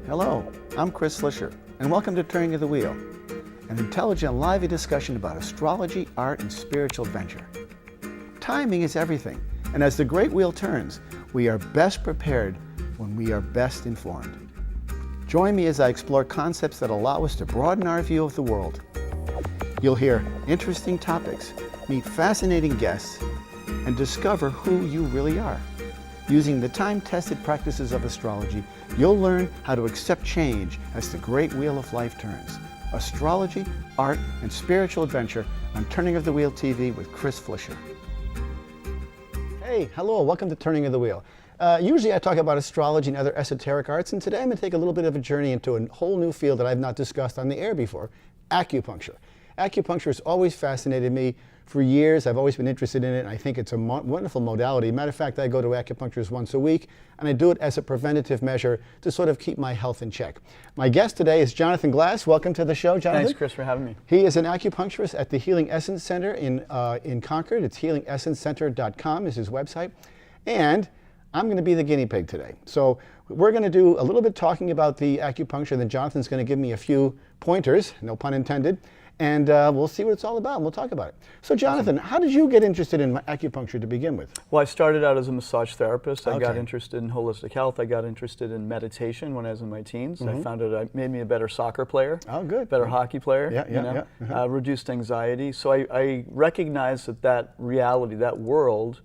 Hello, I'm Chris Slisher, and welcome to Turning of the Wheel, an intelligent, lively discussion about astrology, art, and spiritual adventure. Timing is everything, and as the great wheel turns, we are best prepared when we are best informed. Join me as I explore concepts that allow us to broaden our view of the world. You'll hear interesting topics, meet fascinating guests, and discover who you really are. Using the time-tested practices of astrology, you'll learn how to accept change as the great wheel of life turns. Astrology, art, and spiritual adventure on Turning of the Wheel TV with Chris Slisher. Hey, hello, welcome to Turning of the Wheel. Usually I talk about astrology and other esoteric arts, and today I'm going to take a little bit of a journey into a whole new field that I've not discussed on the air before, acupuncture. Acupuncture has always fascinated me. For years, I've always been interested in it, and I think it's a wonderful modality. Matter of fact, I go to acupuncturist once a week, and I do it as a preventative measure to sort of keep my health in check. My guest today is Jonathan Glass. Welcome to the show, Jonathan. Thanks, Chris, for having me. He is an acupuncturist at the Healing Essence Center in Concord. It's healingessencecenter.com is his website. And I'm going to be the guinea pig today. So we're going to do a little bit talking about the acupuncture, then Jonathan's going to give me a few pointers, no pun intended, and we'll see what it's all about, and we'll talk about it. So Jonathan, how did you get interested in acupuncture to begin with? Well, I started out as a massage therapist. I Okay. got interested in holistic health. I got interested in meditation when I was in my teens. I found it made me a better soccer player. Oh, good. Better hockey player. Yeah. Reduced anxiety. So I recognized that reality, that world,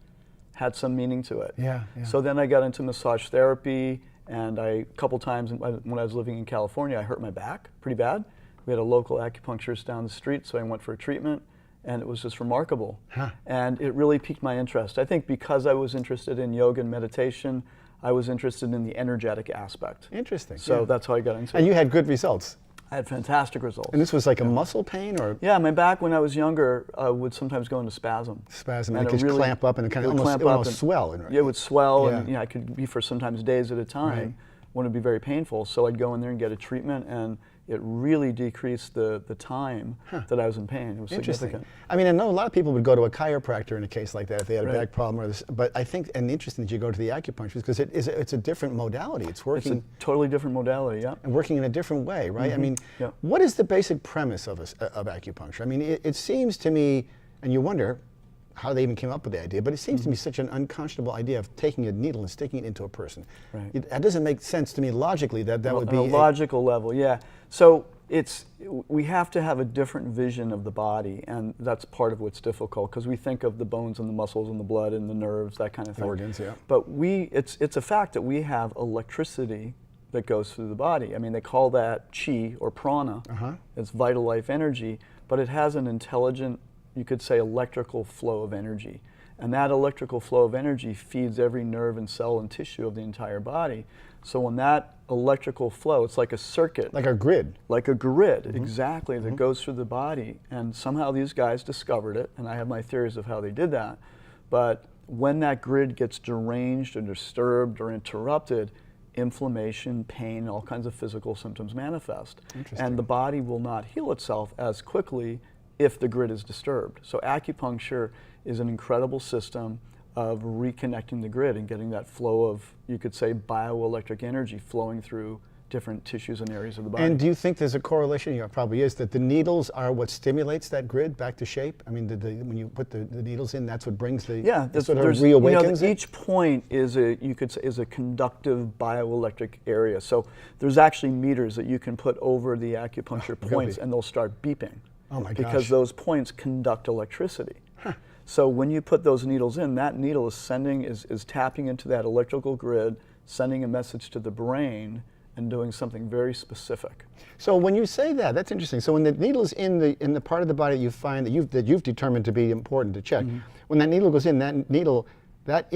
had some meaning to it. Yeah. So then I got into massage therapy, and a couple times when I was living in California, I hurt my back pretty bad. We had a local acupuncturist down the street, so I went for a treatment, and it was just remarkable. And it really piqued my interest. I think because I was interested in yoga and meditation, I was interested in the energetic aspect. Interesting. So yeah. that's how I got into And it. you had good results. I had fantastic results. And this was like a muscle pain or Yeah, my back when I was younger would sometimes go into spasm. spasm, and it could clamp up and it kind of almost swell. Yeah, it would swell, Yeah. and I could be for sometimes days at a time Right. when it'd be very painful. So I'd go in there and get a treatment, and it really decreased the time that I was in pain. It was Interesting. significant. I mean, I know a lot of people would go to a chiropractor in a case like that if they had a Right. back problem, or this, but I think, and interesting that you go to the acupuncturist because it's a different modality. It's It's working a totally different modality, yeah. and working in a different way, right? I mean, Yeah. what is the basic premise of acupuncture? I mean, it seems to me, and you wonder how they even came up with the idea, but it seems to me such an unconscionable idea of taking a needle and sticking it into a person. Right. That doesn't make sense to me logically. That would be on a logical level, yeah. So we have to have a different vision of the body, and that's part of what's difficult because we think of the bones and the muscles and the blood and the nerves, that kind of thing. Organs, yeah. But it's a fact that we have electricity that goes through the body. I mean, they call that chi or prana. It's vital life energy, but it has an intelligent, you could say, electrical flow of energy. And that electrical flow of energy feeds every nerve and cell and tissue of the entire body. So when that electrical flow, it's like a circuit. like a grid. Like a grid, exactly, that goes through the body. And somehow these guys discovered it, and I have my theories of how they did that. But when that grid gets deranged or disturbed or interrupted, inflammation, pain, all kinds of physical symptoms manifest. And the body will not heal itself as quickly if the grid is disturbed. So acupuncture is an incredible system of reconnecting the grid and getting that flow of, you could say, bioelectric energy flowing through different tissues and areas of the body. And do you think there's a correlation? Yeah, probably is, that the needles are what stimulates that grid back to shape? I mean, when you put the needles in, that's what brings the, it sort of reawakens it? Each point is you could say, is a conductive bioelectric area. So there's actually meters that you can put over the acupuncture points, and they'll start beeping. Oh my gosh. Because those points conduct electricity. So when you put those needles in, that needle is tapping into that electrical grid, sending a message to the brain, and doing something very specific. So when you say that, that's interesting. So when the needle's in the part of the body that you find that you've determined to be important to check, when that needle goes in, that needle, that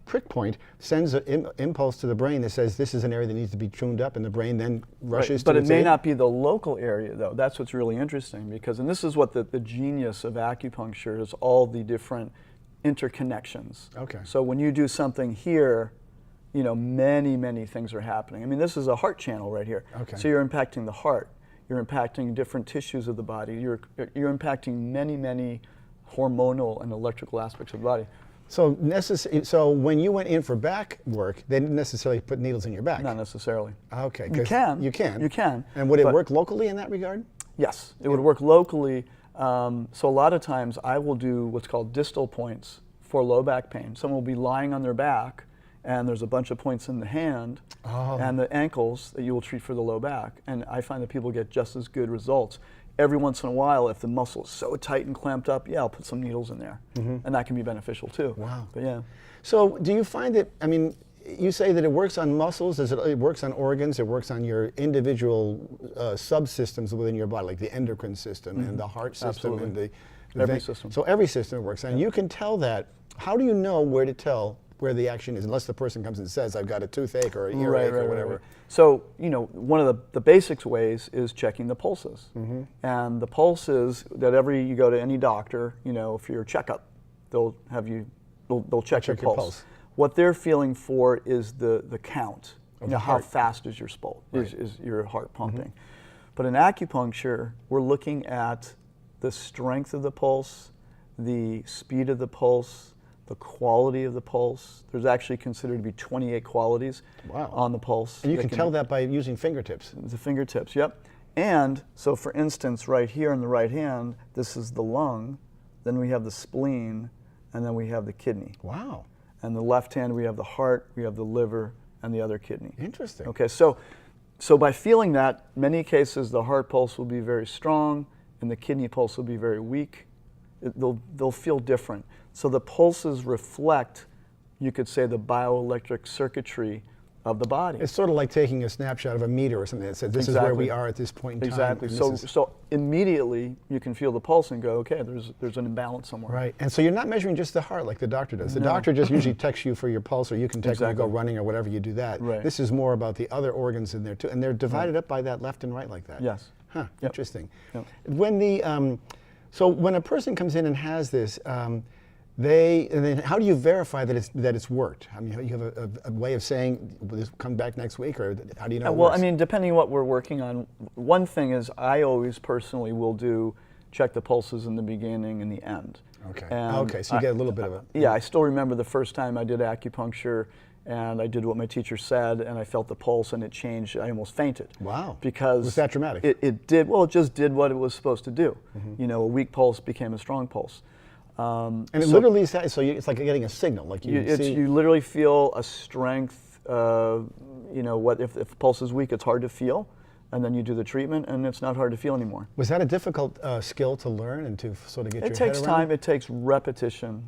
prick point sends an impulse to the brain that says this is an area that needs to be tuned up, and the brain then rushes to But it may aid. not be the local area, though. That's what's really interesting, because, and this is what the genius of acupuncture is, all the different interconnections. Okay. So when you do something here, many, many things are happening. I mean, this is a heart channel right here. Okay. So you're impacting the heart. You're impacting different tissues of the body. You're impacting many, many hormonal and electrical aspects of the body. So when you went in for back work, they didn't necessarily put needles in your back. Not necessarily. Okay. You can. You can. You can. And would it work locally in that regard? Yes, it would work locally. So a lot of times I will do what's called distal points for low back pain. Someone will be lying on their back, and there's a bunch of points in the hand and the ankles that you will treat for the low back. And I find that people get just as good results. Every once in a while, if the muscle is so tight and clamped up, I'll put some needles in there. And that can be beneficial too. Wow. But yeah. So do you find that, I mean, you say that it works on muscles, it works on organs, it works on your individual subsystems within your body, like the endocrine system and the heart system. Absolutely. And every system. So every system it works on. And you can tell that. How do you know where to tell where the action is, unless the person comes and says, I've got a toothache or an earache or whatever? Right. So, one of the basics ways is checking the pulses. And the pulses that you go to any doctor, for your checkup, they'll check your pulse. What they're feeling for is the count. How fast is your is your heart pumping? But in acupuncture, we're looking at the strength of the pulse, the speed of the pulse, the quality of the pulse. There's actually considered to be 28 qualities on the pulse. And you can tell that by using fingertips. The fingertips, yep. And so for instance, right here in the right hand, this is the lung, then we have the spleen, and then we have the kidney. Wow. And the left hand, we have the heart, we have the liver, and the other kidney. Interesting. Okay, so by feeling that, many cases the heart pulse will be very strong, and the kidney pulse will be very weak. They'll feel different. So the pulses reflect, you could say, the bioelectric circuitry of the body. It's sort of like taking a snapshot of a meter or something that says, this is where we are at this point in time. Exactly. So immediately you can feel the pulse and go, okay, there's an imbalance somewhere. Right. And so you're not measuring just the heart like the doctor does. The doctor just usually texts you for your pulse, or you can text when you go running or whatever you do that. Right. This is more about the other organs in there too. And they're divided up by that left and right like that. Yes. Huh. Yep. Interesting. Yep. When a person comes in and has this, and then how do you verify that it's worked? I mean, you have a way of saying, will this come back next week, or how do you know? Well, I mean, depending on what we're working on, one thing is I always personally will check the pulses in the beginning and the end. Okay. And okay, so you get a little bit of a... Yeah, I still remember the first time I did acupuncture, and I did what my teacher said, and I felt the pulse, and it changed. I almost fainted. Wow. Because... Was that dramatic? It did, well, it just did what it was supposed to do. A weak pulse became a strong pulse. And it literally is that, so it's like getting a signal. Like you literally feel a strength, if the pulse is weak, it's hard to feel. And then you do the treatment, and it's not hard to feel anymore. Was that a difficult skill to learn and to sort of get your head around? It takes time. It takes repetition.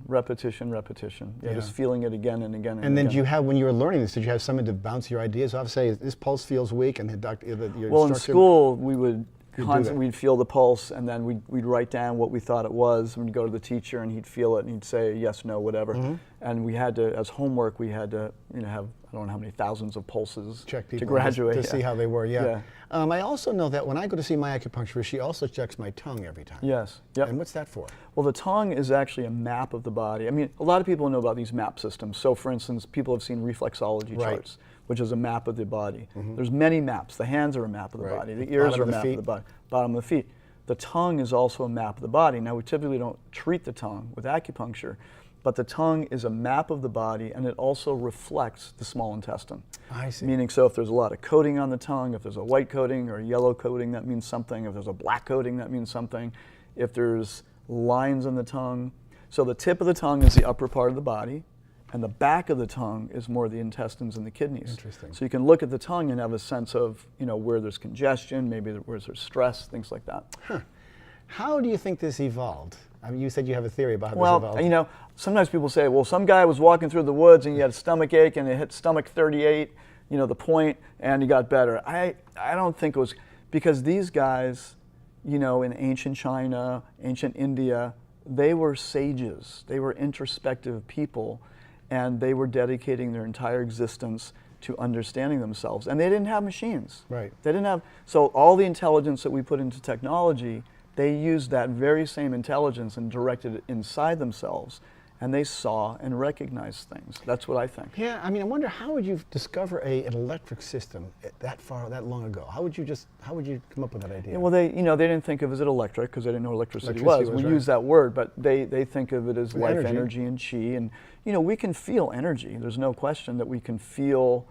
Yeah, just feeling it again and again and again. And then when you were learning this, did you have someone to bounce your ideas off? Say, this pulse feels weak, and the doctor, your Well, in instructor, school, we'd feel the pulse, and then we'd write down what we thought it was. We'd go to the teacher, and he'd feel it, and he'd say yes, no, whatever. And we had to, as homework, we had to, have, I don't know how many thousands of pulses check people to graduate. To see how they were, yeah. I also know that when I go to see my acupuncturist, she also checks my tongue every time. Yes. Yep. And what's that for? Well, the tongue is actually a map of the body. I mean, a lot of people know about these map systems. So, for instance, people have seen reflexology charts, which is a map of the body. There's many maps. The hands are a map of the body. The ears are a map of the body. Bottom of the feet. The tongue is also a map of the body. Now, we typically don't treat the tongue with acupuncture, but the tongue is a map of the body, and it also reflects the small intestine. I see. Meaning, so if there's a lot of coating on the tongue, if there's a white coating or a yellow coating, that means something. If there's a black coating, that means something. If there's lines on the tongue. So the tip of the tongue is the upper part of the body, and the back of the tongue is more the intestines and the kidneys. Interesting. So you can look at the tongue and have a sense of, where there's congestion, maybe where there's stress, things like that. Huh. How do you think this evolved? I mean, you said you have a theory about how this evolved. Well, sometimes people say, well, some guy was walking through the woods and he had a stomach ache and it hit stomach 38, the point, and he got better. I don't think it was, because these guys, in ancient China, ancient India, they were sages. They were introspective people, and they were dedicating their entire existence to understanding themselves. And they didn't have machines. Right. They didn't have, so all the intelligence that we put into technology, they used that very same intelligence and directed it inside themselves. and they saw and recognized things. That's what I think. Yeah, I mean, I wonder how would you discover an electric system that long ago? How would you come up with that idea? Yeah, well, they didn't think of it as electric because they didn't know electricity was. We right. use that word, but they think of it as life energy and chi, and we can feel energy. There's no question that we can feel.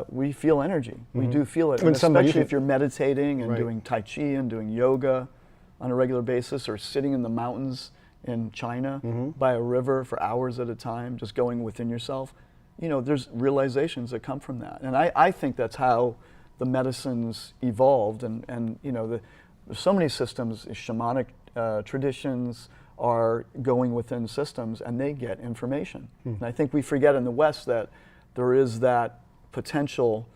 We feel energy. We do feel it, and especially if you're meditating and doing Tai Chi and doing yoga on a regular basis, or sitting in the mountains in China by a river for hours at a time, just going within yourself. There's realizations that come from that. And I think that's how the medicines evolved. And there's so many systems, shamanic traditions are going within systems and they get information. And I think we forget in the West that there is that potential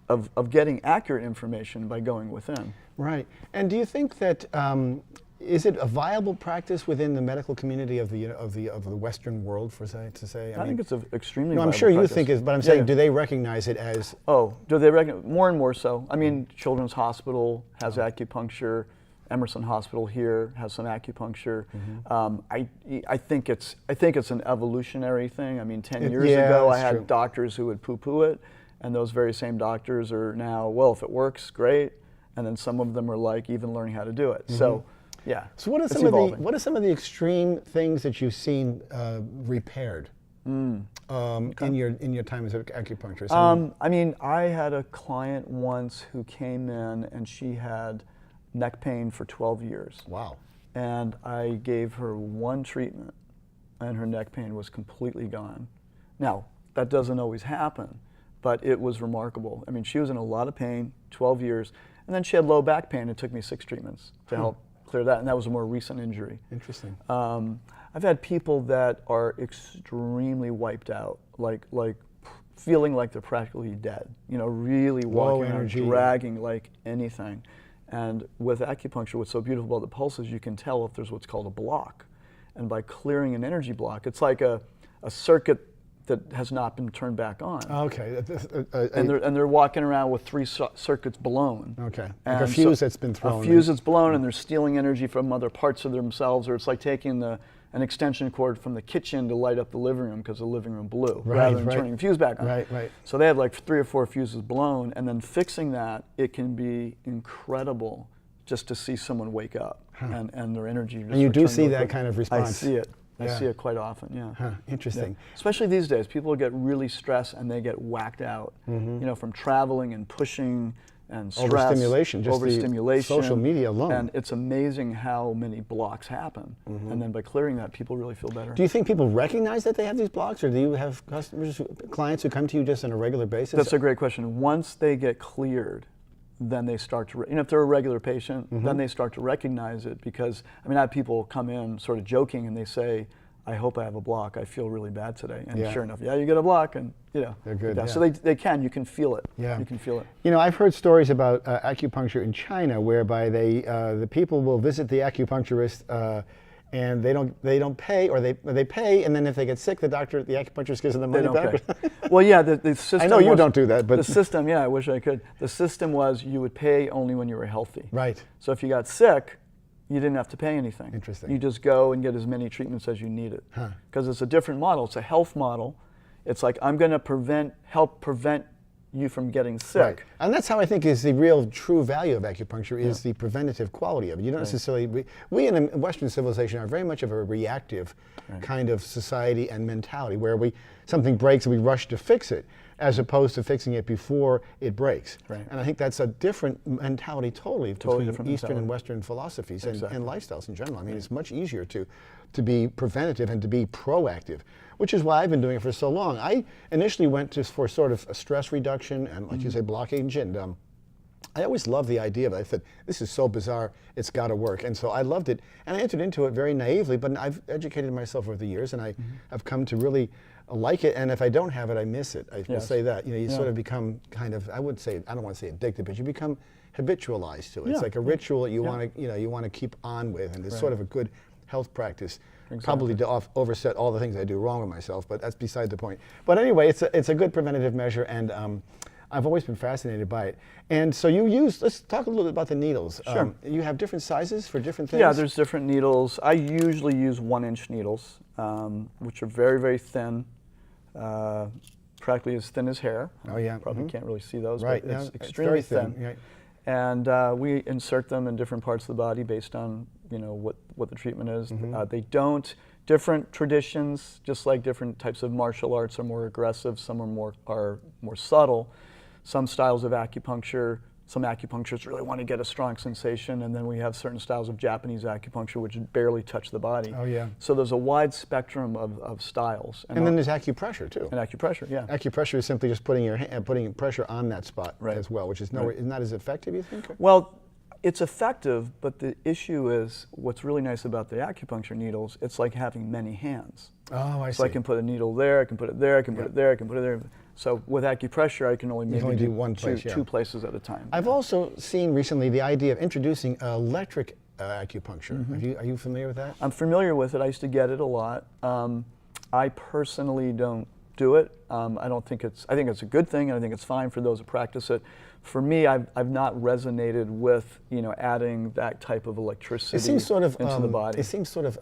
of getting accurate information by going within. Right. And do you think that is it a viable practice within the medical community of the Western world, to say? I think it's an extremely. No, I'm viable sure you practice. think it, but I'm saying, do they recognize it as? Oh, do they recognize more and more so? I mean, Children's Hospital has acupuncture. Emerson Hospital here has some acupuncture. I think it's an evolutionary thing. I mean, 10 years ago, I had doctors who would poo-poo it, and those very same doctors are now, well, if it works, great. And then some of them are like even learning how to do it. So. Yeah. So what are some of the extreme things that you've seen repaired in your time as an acupuncturist? I mean, I had a client once who came in and she had neck pain for 12 years. Wow. And I gave her one treatment and her neck pain was completely gone. Now, that doesn't always happen, but it was remarkable. I mean, she was in a lot of pain, 12 years, and then she had low back pain. It took me 6 treatments to help clear that, and that was a more recent injury. Interesting. I've had people that are extremely wiped out, like feeling like they're practically dead. Really walking around, dragging like anything. And with acupuncture, what's so beautiful about the pulse is you can tell if there's what's called a block, and by clearing an energy block, it's like a circuit that has not been turned back on. Okay. And they're walking around with 3 circuits blown. Okay. Like a fuse that's been thrown. A fuse that's blown, and they're stealing energy from other parts of themselves, or it's like taking an extension cord from the kitchen to light up the living room because the living room blew, rather than turning the fuse back on. Right. So they had like 3 or 4 fuses blown, and then fixing that, it can be incredible just to see someone wake up and their energy just. And you do see that kind of response. I see it. I see it quite often, yeah. Interesting. Yeah. Especially these days, people get really stressed and they get whacked out, from traveling and pushing and stress. Overstimulation, just the social media alone. And it's amazing how many blocks happen. And then by clearing that, people really feel better. Do you think people recognize that they have these blocks, or do you have clients who come to you just on a regular basis? That's a great question. Once they get cleared, then they start to, if they're a regular patient, then they start to recognize it, because, I mean, I have people come in sort of joking and they say, I hope I have a block, I feel really bad today. And sure enough, you get a block, and they're good. Yeah. So you can feel it. Yeah. You can feel it. I've heard stories about acupuncture in China whereby the people will visit the acupuncturist and they don't pay, or they pay, and then if they get sick, the acupuncturist gives them the money back. Well, yeah, the system. I know you don't do that, but the system. Yeah, I wish I could. The system was you would pay only when you were healthy. Right. So if you got sick, you didn't have to pay anything. Interesting. You just go and get as many treatments as you needed. Because it's a different model. It's a health model. It's like, I'm going to help prevent you from getting sick. Right. And that's how I think is the real true value of acupuncture, is the preventative quality of it. You don't necessarily, we in Western civilization are very much of a reactive kind of society and mentality, where something breaks and we rush to fix it, as opposed to fixing it before it breaks. Right. And I think that's a different mentality totally between different Eastern and Western philosophies and lifestyles in general. I mean, it's much easier to be preventative and to be proactive, which is why I've been doing it for so long. I initially went just for sort of a stress reduction and, like you say, blockage, and I always loved the idea of it. I thought, this is so bizarre, it's got to work. And so I loved it, and I entered into it very naively, but I've educated myself over the years, and I've come to really like it, and if I don't have it, I miss it. I will say that. You sort of become kind of, I don't want to say addicted, but you become habitualized to it. It's like a ritual that you want to keep on with, and it's sort of a good health practice. Probably to overset all the things I do wrong with myself, but that's beside the point. But anyway, it's a good preventative measure, and I've always been fascinated by it. And so you use, let's talk a little bit about the needles. Sure. You have different sizes for different things? Yeah, there's different needles. I usually use 1-inch needles, which are very, very thin, practically as thin as hair. Oh yeah. Probably can't really see those, Right. but it's No, extremely it's very thin. thin. Right. And we insert them in different parts of the body based on what the treatment is. They don't. Different traditions, just like different types of martial arts, are more aggressive. Some are more subtle. Some styles of acupuncture, some acupuncturists really want to get a strong sensation, and then we have certain styles of Japanese acupuncture which barely touch the body. Oh yeah. So there's a wide spectrum of styles. And then there's acupressure too. And acupressure, yeah. Acupressure is simply just putting pressure on that spot Right. as well, which is not as effective, you think? Well, it's effective, but the issue is what's really nice about the acupuncture needles, it's like having many hands. Oh, I see. So I can put a needle there, I can put it there, I can put it there, I can put it there. So with acupressure, I can only maybe do one place, two places at a time. I've also seen recently the idea of introducing electric acupuncture. Are you familiar with that? I'm familiar with it. I used to get it a lot. I personally don't do it. I think it's a good thing, and I think it's fine for those who practice it. For me, I've not resonated with adding that type of electricity into the body. It seems sort of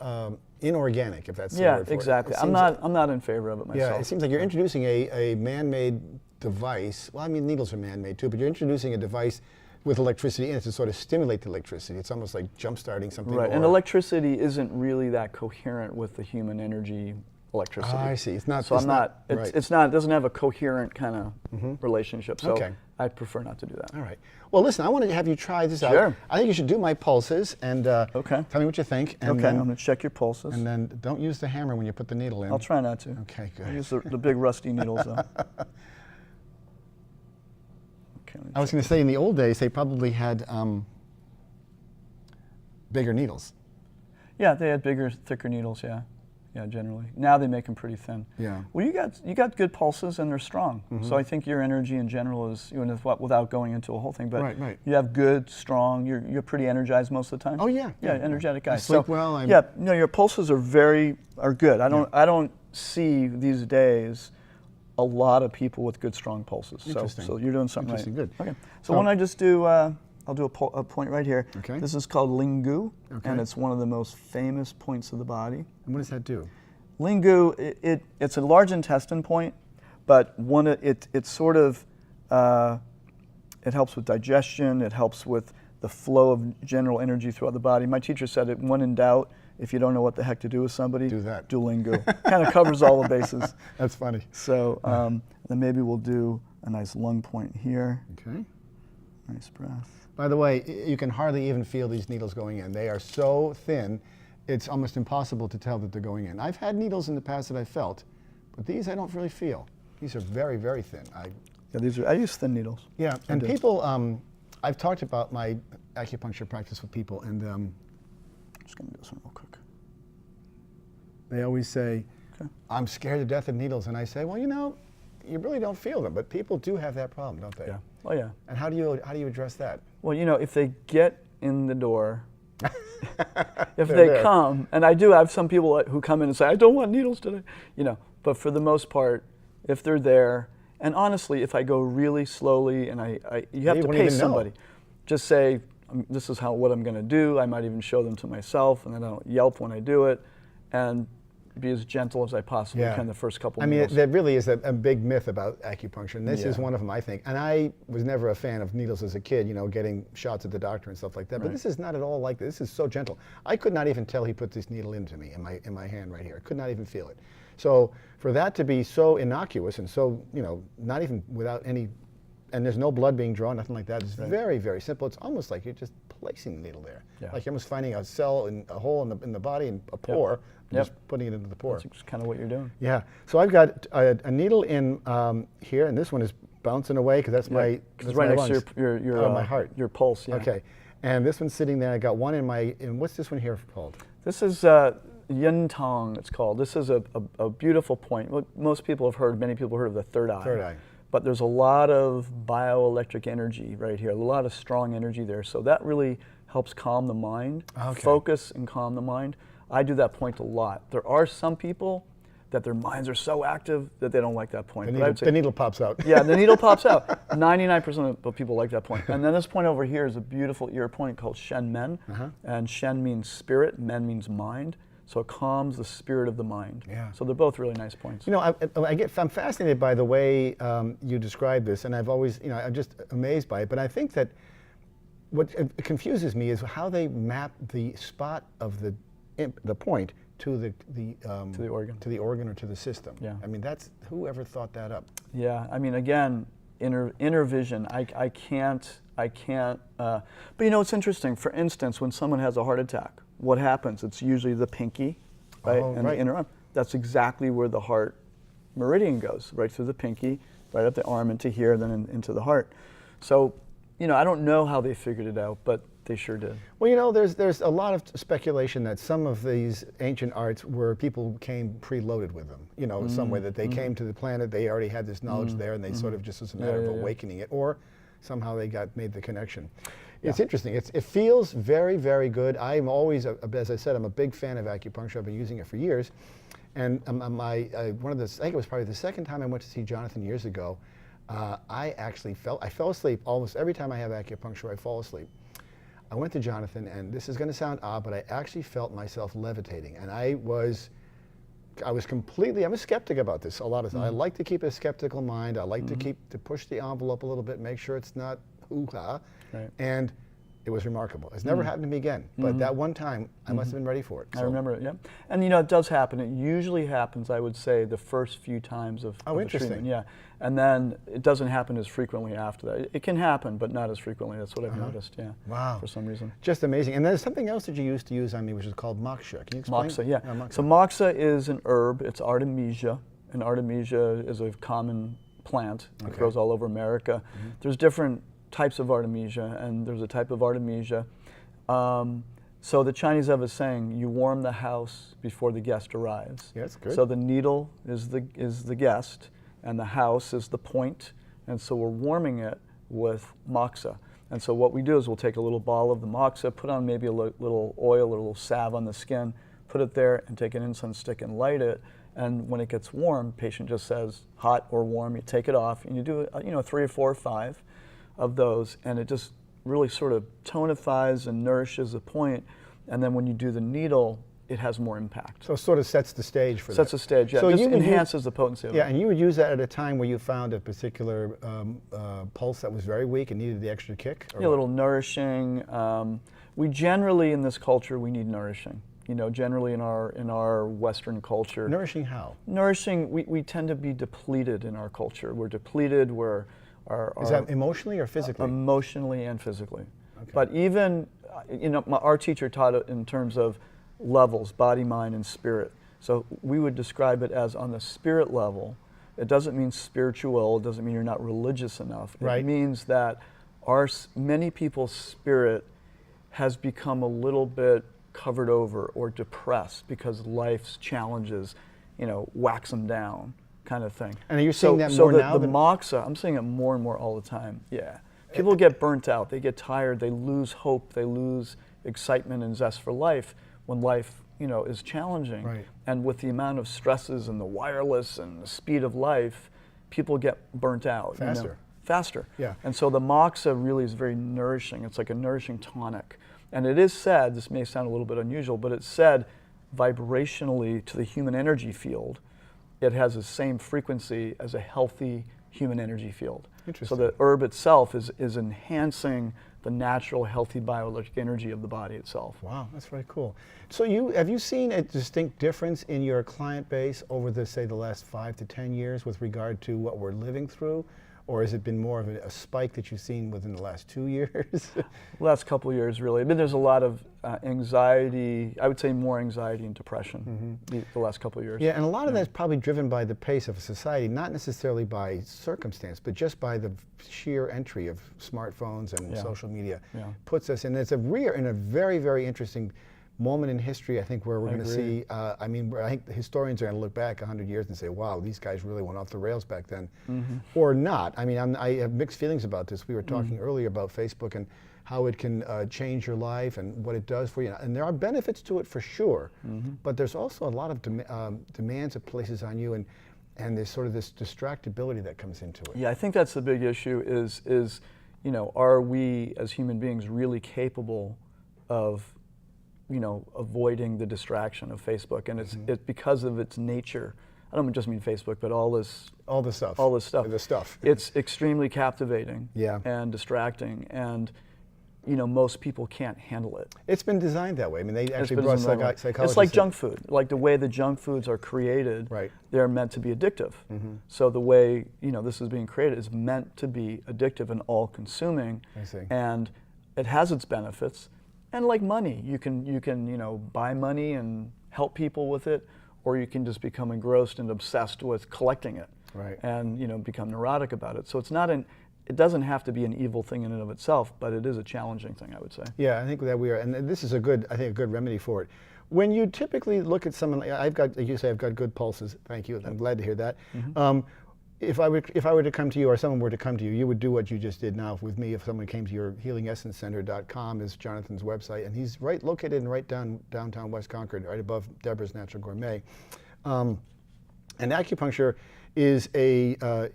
inorganic, if that's the Yeah, word for it. exactly. It I'm seems not in favor of it myself. Yeah, it seems like you're introducing a man-made device. Well, I mean, needles are man-made too, but you're introducing a device with electricity in it to sort of stimulate the electricity. It's almost like jump-starting something. Right, and electricity isn't really that coherent with the human energy electricity. I see. It's not. So it's not. It's not. It doesn't have a coherent kind of relationship. So Okay. I prefer not to do that. All right. Well, listen, I want to have you try this out. Sure. I think you should do my pulses and Okay. tell me what you think. And Okay, then, I'm going to check your pulses. and then don't use the hammer when you put the needle in. I'll try not to. Okay, good. I'll use the big rusty needles though. Okay, I was going to say, in the old days, they probably had bigger needles. Yeah, they had bigger, thicker needles. Yeah, generally. Now they make them pretty thin. Yeah. Well, you got good pulses and they're strong. So I think your energy in general is, without going into a whole thing, but Right. you have good, strong. You're pretty energized most of the time. Oh yeah. Yeah, energetic guy. I sleep well. Yeah, your pulses are good. I don't see these days a lot of people with good, strong pulses. Interesting. So you're doing something right. Interesting, good. Okay. So why don't I just do? I'll do a point right here. Okay. This is called lingu, Okay. and it's one of the most famous points of the body. And what does that do? Lingu, it's a large intestine point, but it sort of it helps with digestion. It helps with the flow of general energy throughout the body. My teacher said it, when in doubt, if you don't know what the heck to do with somebody, Do that. do lingu. Kind of covers all the bases. That's funny. So then maybe we'll do a nice lung point here. Okay. Nice breath. By the way, you can hardly even feel these needles going in. They are so thin, it's almost impossible to tell that they're going in. I've had needles in the past that I felt, but these I don't really feel. These are very, very thin. Yeah, I use thin needles. Yeah, and people, I've talked about my acupuncture practice with people, and Just gonna do this one real quick. they always say, Okay. I'm scared to death of needles. And I say, well, you really don't feel them, but people do have that problem, don't they? Yeah. Oh yeah. And how do you address that? Well, if they get in the door, if They're they there. come, and I do have some people who come in and say, I don't want needles today, but for the most part, if they're there, and honestly, if I go really slowly and you have They to won't pace even know. somebody, just say, this is what I'm going to do. I might even show them to myself, and then I don't yelp when I do it, and be as gentle as I possibly can the first couple of needles. There really is a big myth about acupuncture, and this is Yeah. one of them, I think. And I was never a fan of needles as a kid, getting shots at the doctor and stuff like that. But Right. this is not at all like this. This is so gentle. I could not even tell he put this needle into me in my hand right here. I could not even feel it. So for that to be so innocuous and so, not even without any, and there's no blood being drawn, nothing like that. It's very, very simple. It's almost like you're just placing the needle there. Yeah. Like you're almost finding a cell in a hole in the body and a pore, and Yep. just putting it into the pore. That's kind of what you're doing. Yeah. So I've got a needle in here, and this one is bouncing away because that's my It's right next lungs. to your my heart. your pulse. Yeah. Okay. And this one's sitting there. I got one in what's this one here called? This is yin tong, it's called. This is a beautiful point. Most people have heard, many people have heard of the third eye. Third eye. But there's a lot of bioelectric energy right here, a lot of strong energy there. So that really helps calm the mind, Okay. focus and calm the mind. I do that point a lot. There are some people that their minds are so active that they don't like that point. The needle pops out. Yeah, the needle pops out. 99% of people like that point. And then this point over here is a beautiful ear point called Shen Men. And Shen means spirit, Men means mind. So it calms the spirit of the mind. Yeah. So they're both really nice points. You know, I'm fascinated by the way you describe this, and I've always, you know, I'm just amazed by it. But I think that what confuses me is how they map the spot of the point to the organ or to the system. Yeah. I mean, that's, whoever thought that up? Yeah, I mean, again, inner vision. I can't. But you know, it's interesting. For instance, when someone has a heart attack, what happens? It's usually the pinky, right, and the inner arm. That's exactly where the heart meridian goes, right through the pinky, right up the arm into here, then into the heart. So, you know, I don't know how they figured it out, but they sure did. Well, you know, there's a lot of speculation that some of these ancient arts where people came preloaded with them, you know, some way that they came to the planet, they already had this knowledge there, and they sort of just was a matter of awakening it, or somehow they made the connection. It's interesting. It feels very, very good. I'm always, as I said, I'm a big fan of acupuncture. I've been using it for years. And I think it was probably the second time I went to see Jonathan years ago, I fell asleep almost every time I have acupuncture, I fall asleep. I went to Jonathan, and this is going to sound odd, but I actually felt myself levitating. And I was completely, I'm a skeptic about this a lot of times. I like to keep a skeptical mind. I like to push the envelope a little bit, make sure it's not hoo-ha. Right. And it was remarkable. It's never happened to me again, but that one time, I must have been ready for it. I remember it, yeah. And you know, it does happen. It usually happens, I would say, the first few times of the treatment. Yeah. And then it doesn't happen as frequently after that. It can happen, but not as frequently. That's what I've noticed, yeah. Wow. For some reason. Just amazing. And there's something else that you used to use on me, which is called moksha. Can you explain? Moksha, yeah. Moksha. So moksha is an herb. It's artemisia. And artemisia is a common plant. It grows all over America. There's different types of artemisia, and there's a type of artemisia. So the Chinese have a saying, you warm the house before the guest arrives. Yeah, that's good. So the needle is the guest, and the house is the point, and so we're warming it with moksha. And so what we do is we'll take a little ball of the moksha, put on maybe a little oil or a little salve on the skin, put it there, and take an incense stick and light it. And when it gets warm, patient just says hot or warm. You take it off, and you do 3 or 4 or 5 of those, and it just really sort of tonifies and nourishes the point. And then when you do the needle, it has more impact. So it sort of sets the stage for that. Sets the stage, yeah. So it just enhances the potency of it. Yeah, and you would use that at a time where you found a particular pulse that was very weak and needed the extra kick? Yeah, a little nourishing. We generally, in this culture, we need nourishing. You know, generally in our Western culture. Nourishing how? Nourishing, we tend to be depleted in our culture. We're depleted, Is that emotionally or physically? Emotionally and physically. Okay. But even, you know, our teacher taught it in terms of levels, body, mind, and spirit. So we would describe it as on the spirit level. It doesn't mean spiritual. It doesn't mean you're not religious enough. Right. It means that many people's spirit has become a little bit covered over or depressed because life's challenges, you know, wax them down, kind of thing. And are you seeing that more now? So the moksha, I'm seeing it more and more all the time. Yeah, people get burnt out. They get tired. They lose hope. They lose excitement and zest for life when life, you know, is challenging. Right. And with the amount of stresses and the wireless and the speed of life, people get burnt out. Faster. You know? Faster. Yeah. And so the moksha really is very nourishing. It's like a nourishing tonic. And it is said, this may sound a little bit unusual, but it's said vibrationally to the human energy field, it has the same frequency as a healthy human energy field. Interesting. So the herb itself is enhancing the natural, healthy bioelectric energy of the body itself. Wow, that's very cool. So have you seen a distinct difference in your client base over the last 5 to 10 years with regard to what we're living through? Or has it been more of a spike that you've seen within the last 2 years? Last couple of years, really. I mean, there's a lot of anxiety, I would say more anxiety and depression the last couple of years. Yeah, and a lot of that's probably driven by the pace of society, not necessarily by circumstance, but just by the sheer entry of smartphones and social media. Puts us in a very, very interesting moment in history, I think, where we're going to agree. see, I mean, I think the historians are going to look back 100 years and say, wow, these guys really went off the rails back then. Or not. I mean, I have mixed feelings about this. We were talking earlier about Facebook and how it can change your life and what it does for you. And there are benefits to it for sure, but there's also a lot of demands it places on you, and there's sort of this distractibility that comes into it. Yeah, I think that's the big issue is, you know, are we as human beings really capable of, you know, avoiding the distraction of Facebook? And it's because of its nature. I don't just mean Facebook, but all the stuff. The stuff. It's extremely captivating, Yeah. and distracting, and you know, most people can't handle it. It's been designed that way. I mean, they actually been brought designed that way. psychologists. It's like junk food. Like the way the junk foods are created, Right. they're meant to be addictive. So the way, you know, this is being created is meant to be addictive and all-consuming. I see. And it has its benefits. And like money, you can you know, buy money and help people with it, or you can just become engrossed and obsessed with collecting it. Right. And, you know, become neurotic about it. So it's not it doesn't have to be an evil thing in and of itself, but it is a challenging thing, I would say. Yeah, I think that we are, and this is a good remedy for it. When you typically look at someone, I've got, like you say, I've got good pulses. Thank you. I'm glad to hear that. If I were to come to you, or someone were to come to you, you would do what you just did now with me. If someone came to your healingessencecenter.com is Jonathan's website, and he's located in downtown West Concord, right above Deborah's Natural Gourmet. And acupuncture is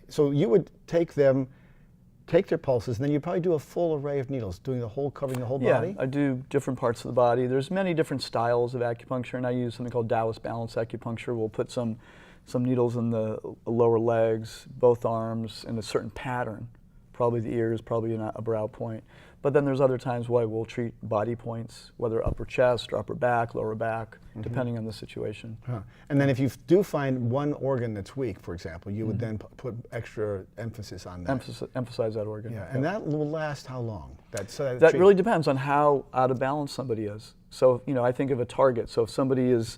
so you would take their pulses, and then you probably do a full array of needles, covering the whole body? Yeah, I do different parts of the body. There's many different styles of acupuncture, and I use something called Taoist balance acupuncture. We'll put some needles in the lower legs, both arms, in a certain pattern. Probably the ears, probably a brow point. But then there's other times where we'll treat body points, whether upper chest or upper back, lower back, depending on the situation. And then if you do find one organ that's weak, for example, you would then put extra emphasis on that. Emphasize that organ. Yeah, and that will last how long? That really depends on how out of balance somebody is. So, you know, I think of a target. So if somebody is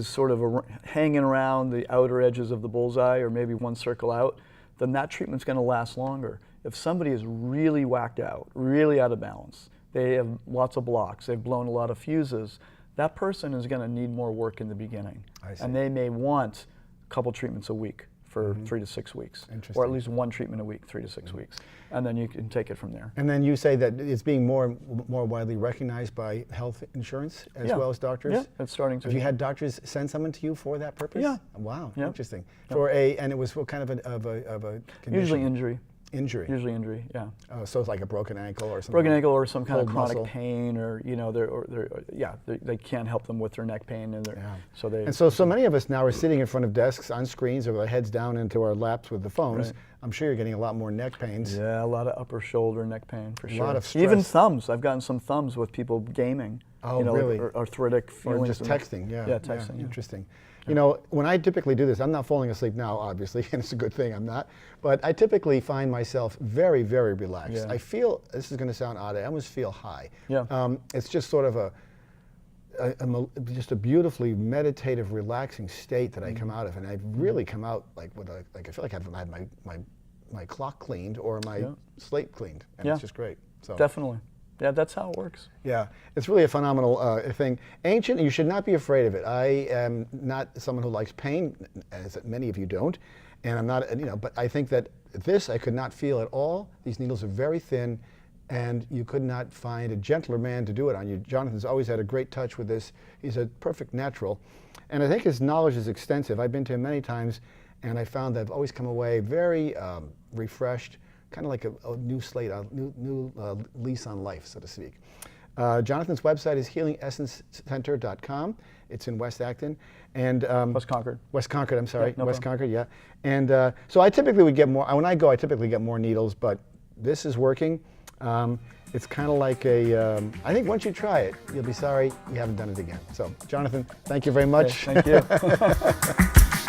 sort of hanging around the outer edges of the bullseye, or maybe one circle out, then that treatment's going to last longer. If somebody is really whacked out, really out of balance, they have lots of blocks, they've blown a lot of fuses, that person is going to need more work in the beginning. I see. And they may want a couple treatments a week for 3 to 6 weeks. Interesting. Or at least one treatment a week, 3 to 6 weeks. And then you can take it from there. And then you say that it's being more widely recognized by health insurance as well as doctors? Yeah, it's starting to. Have you had doctors send someone to you for that purpose? Yeah. Wow, Yeah. interesting. Yeah. And it was what kind of a condition? Usually injury. Injury. Usually injury, yeah. So it's like a broken ankle or something? Broken ankle, or some kind of Pulled chronic muscle. pain, or, you know, they can't help them with their neck pain, and so many of us now are sitting in front of desks on screens with our heads down into our laps with the phones. Right. I'm sure you're getting a lot more neck pains. Yeah, a lot of upper shoulder neck pain for sure. A lot of stress. Even thumbs. I've gotten some thumbs with people gaming. Oh, you know, really? Or arthritic Or feelings. just texting, yeah. Yeah, texting. Yeah. Interesting. You know, when I typically do this, I'm not falling asleep now, obviously, and it's a good thing I'm not, but I typically find myself very, very relaxed. Yeah. I feel, this is going to sound odd, I almost feel high. Yeah. It's just sort of just a beautifully meditative, relaxing state that I come out of, and I really come out like I feel like I've had my clock cleaned or my slate cleaned, and it's just great. So. Definitely. Yeah, that's how it works. Yeah, it's really a phenomenal thing. Ancient, you should not be afraid of it. I am not someone who likes pain, as many of you don't, and I'm not, you know, but I think that this I could not feel at all. These needles are very thin, and you could not find a gentler man to do it on you. Jonathan's always had a great touch with this. He's a perfect natural, and I think his knowledge is extensive. I've been to him many times, and I found that I've always come away very refreshed, kind of like a new slate, a new lease on life, so to speak. Jonathan's website is healingessencecenter.com. It's in West Acton. And West Concord. West Concord, I'm sorry. Yeah, no West problem. Concord, yeah. And so I typically would get more, when I go, I typically get more needles, but this is working. It's kind of like I think once you try it, you'll be sorry you haven't done it again. So, Jonathan, thank you very much. Okay, thank you.